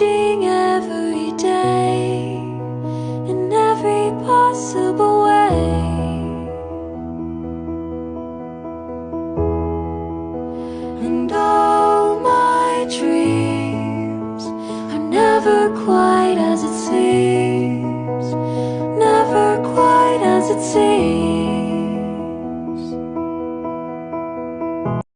changing every day in every possible way. And all my dreams are never quite as it seems, never quite as it seems.